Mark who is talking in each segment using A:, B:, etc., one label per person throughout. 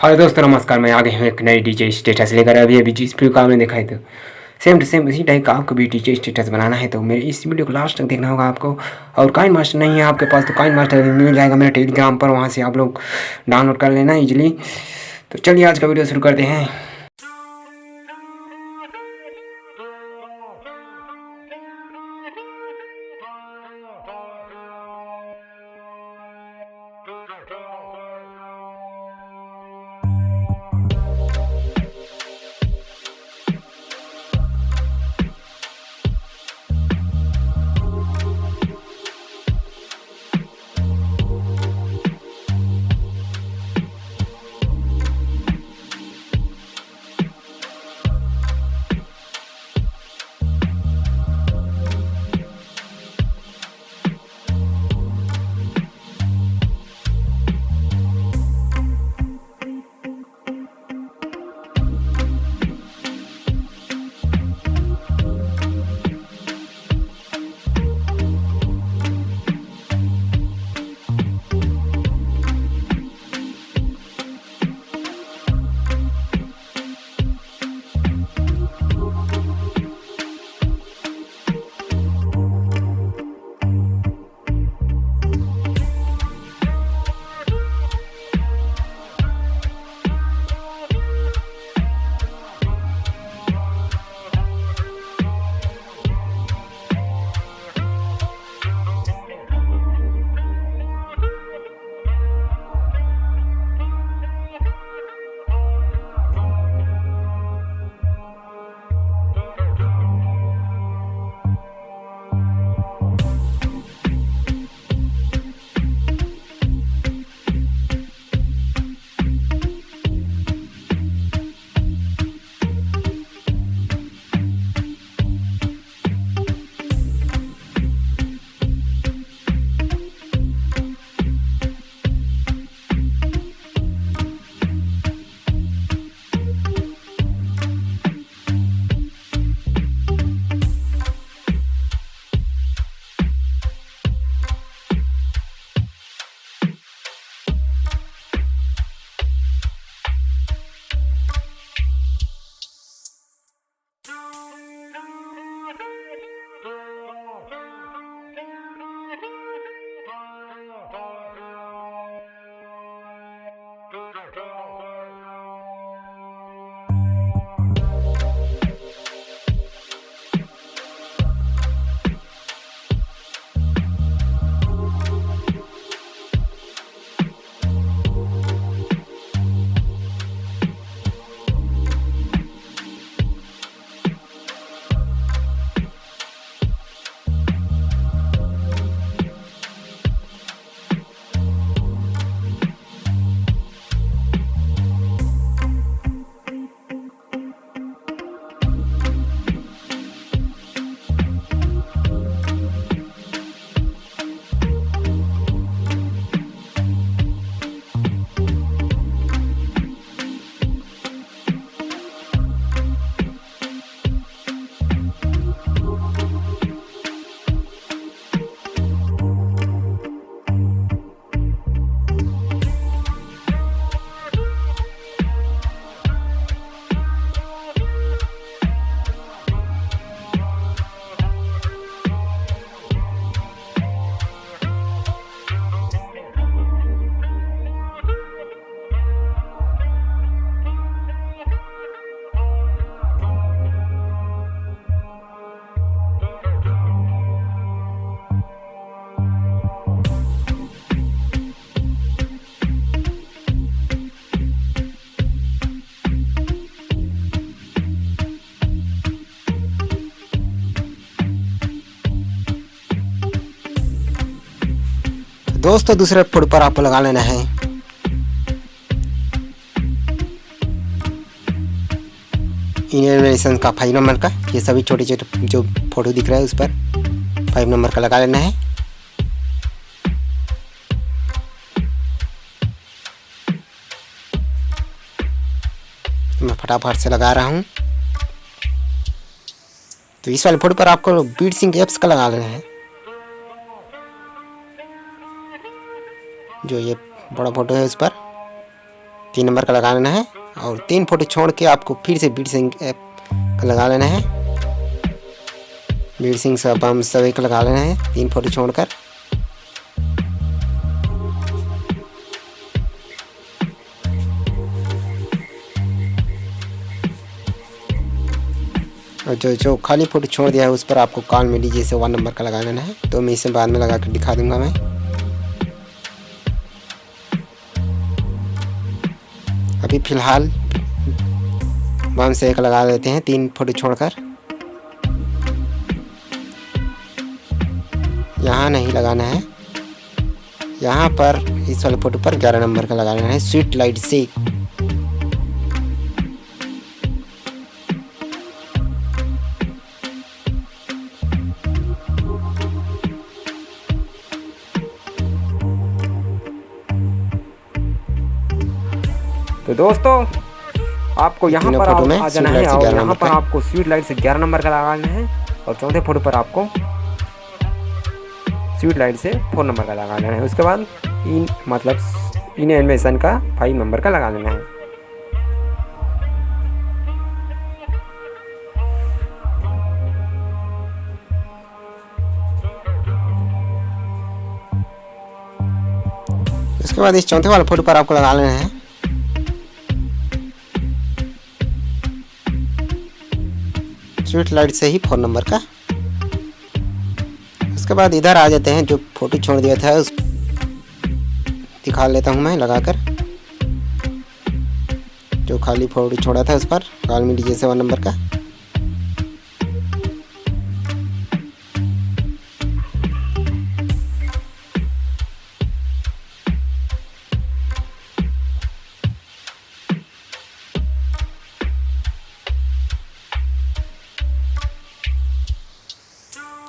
A: Hello दोस्तों, नमस्कार। मैं आ गया हूँ एक नई डीजे स्टेटस लेकर। अभी जिस वीडियो का आपने देखा है तो सेम टू सेम उसी टाइप का आपको भी डीजे स्टेटस बनाना है तो मेरे इस वीडियो को लास्ट तक देखना होगा आपको। और काइन मास्टर नहीं है आपके पास तो काइन मास्टर मिल जाएगा मेरे टेलीग्राम पर, वहाँ से आप लोग डाउनलोड कर लेना इजीली। तो चलिए आज का वीडियो शुरू करते हैं। दोस्तों दूसरे फुट पर आपको लगा लेना है। एनिमेशन का 5 नंबर का, ये सभी छोटे छोटे जो फोटो दिख रहा है उस पर 5 नंबर का लगा लेना है। मैं फटाफट से लगा रहा हूँ। तो इस वाले फोटो पर आपको बीटसिंक एप्स का लगा लेना है। जो ये बड़ा फोटो है उस पर 3 नंबर का लगा लेना है और 3 फोटो छोड़ के आपको फिर से BeatSync ऐप का लगा लेना है। BeatSync सब हम सभी का लगा लेना है 3 फोटो छोड़कर। और जो खाली फोटो छोड़ दिया है उस पर आपको कॉल में डीजे से 1 नंबर का लगा लेना है। तो मैं इसे बाद में लगा कर दिखा दूंगा मैं। अभी फिलहाल हम से एक लगा लेते हैं 3 फोटो छोड़कर। यहाँ नहीं लगाना है, यहाँ पर इस वाले फोटो पर 11 नंबर का लगा लेना है स्वीट लाइट से। तो दोस्तों आपको यहाँ पर आ जाना है और यहाँ पर आपको स्वीट लाइट से 11 नंबर का लगाना है और चौथे फोटो पर आपको स्वीट लाइट से 4 नंबर का लगा लेना है। उसके बाद इन एनिमेशन का 5 नंबर का लगा लेना है। उसके बाद इस चौथे वाले फोटो पर आपको लगा लेना है स्वीट लाइट से ही 4 नंबर का। उसके बाद इधर आ जाते हैं, जो फोटो छोड़ दिया था उस दिखा लेता हूँ मैं लगाकर। जो खाली फोटो छोड़ा था उस पर कॉल मी डीजे से 1 नंबर का।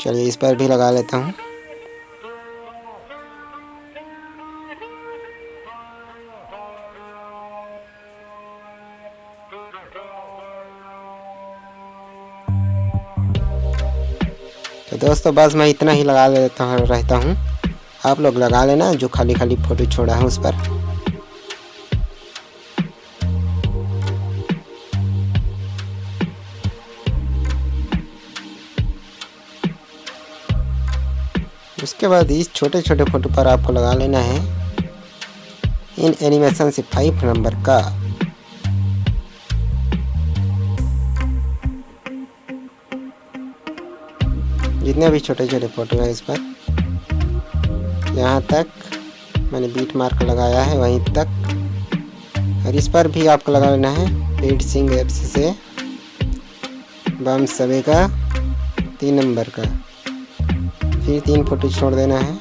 A: चलिए इस पर भी लगा लेता हूँ। तो दोस्तों बस मैं इतना ही लगा रहता हूँ। आप लोग लगा लेना जो खाली खाली फोटो छोड़ा है उस पर। उसके बाद इस छोटे छोटे फोटो पर आपको लगा लेना है इन एनिमेशन से 5 नंबर का। जितने भी छोटे छोटे फोटो है इस पर, यहाँ तक मैंने बीट मार्क लगाया है वहीं तक। और इस पर भी आपको लगा लेना है BeatSync ऐप्स से बम सभी का 3 नंबर का। फिर 3 फोटो छोड़ देना है।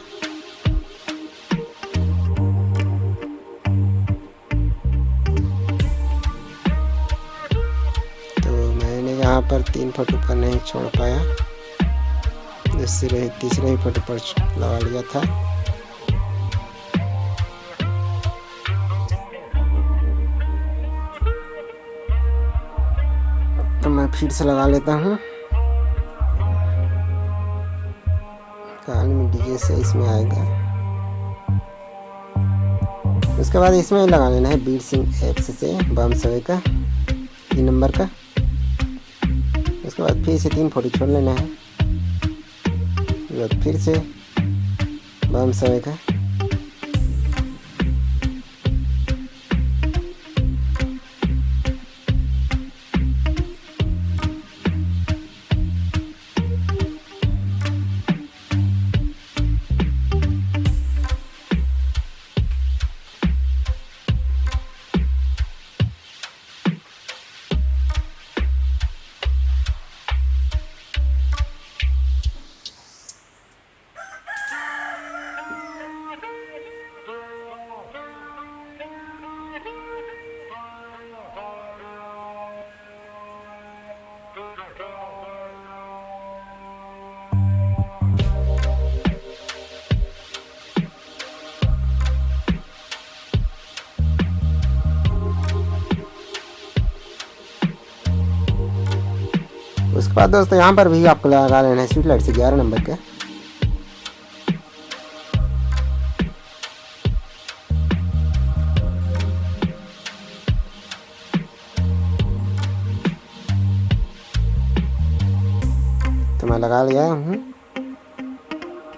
A: तो मैंने यहाँ पर 3 फोटो पर नहीं छोड़ पाया, तीसरे ही फोटो पर लगा लिया था। तो मैं फिर से लगा लेता हूँ। कहानी डीजे से इसमें आएगा। उसके बाद इसमें लगा लेना है BeatSync ऐप्स से बम सवे का 3 नंबर का। उसके बाद फिर से 3 फोटो छोड़ लेना है। फिर से बम सवे का। उसके बाद दोस्तों यहाँ पर भी आपको लगा लेना है स्वीट लाइट से 11 नंबर के।
B: मैं लगा लिया हूँ।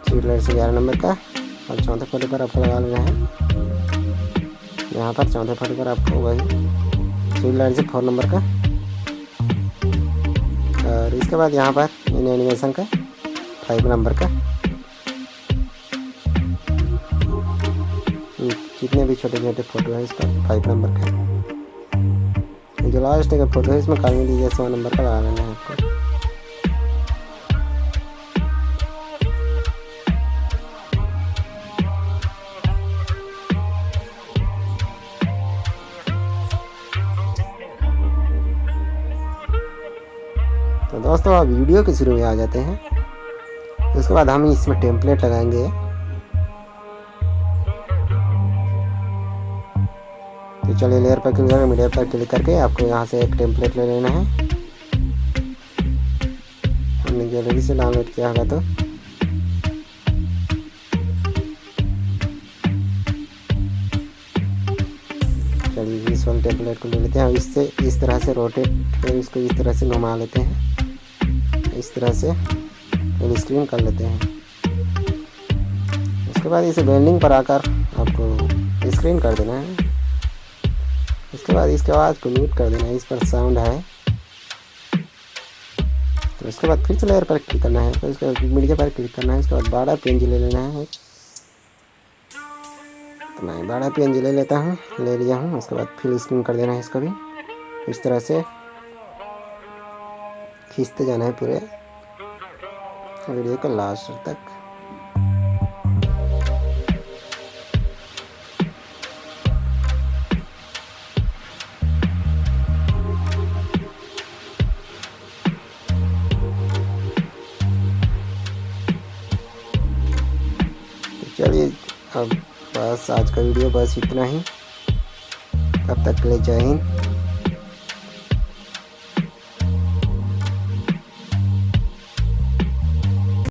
B: 3 लाइन से 11 नंबर का, और चौथे फोटो पर आपको लगा लेना है यहाँ पर। चौथे फोटो पर आपको वही 3 लाइन से 4 नंबर का, और इसके बाद यहाँ पर इन एनिमेशन का 5 नंबर का। जितने भी छोटे छोटे फोटो है इसका 5 नंबर का। जो लास्ट का फोटो है इसमें काली लीजिए 100 नंबर का लगा लेना है आपको। तो दोस्तों आप वीडियो के शुरू में आ जाते हैं। उसके बाद हम इसमें टेम्पलेट लगाएंगे। तो चलिए लेयर पर क्लिक करके मीडिया पर क्लिक करके आपको यहाँ से एक टेम्पलेट ले लेना है। हमने गैलरी से डाउनलोड किया होगा तो चलिए इस वाले टेम्पलेट को ले लेते हैं। इससे इस तरह से रोटेट, इसको इस तरह से घुमा लेते हैं, इस तरह से फुल स्क्रीन कर लेते हैं। उसके बाद इसे बेंडिंग पर आकर आपको स्क्रीन कर देना है। उसके बाद इसके आवाज़ को म्यूट कर देना है, इस पर साउंड है। तो उसके बाद फिर से लेयर पर क्लिक करना है, फिर उसके बाद मीडिया पर क्लिक करना है। उसके बाद 12 PNG ले लेना है। तो मैं 12 PNG ले लेता हूँ, ले लिया हूँ। उसके बाद फिर स्क्रीन कर देना है इसको भी, इस तरह से खींचते जाना है पूरे वीडियो को लास्ट तक। चलिए अब बस आज का वीडियो बस इतना ही। तब तक के लिए जय हिंद।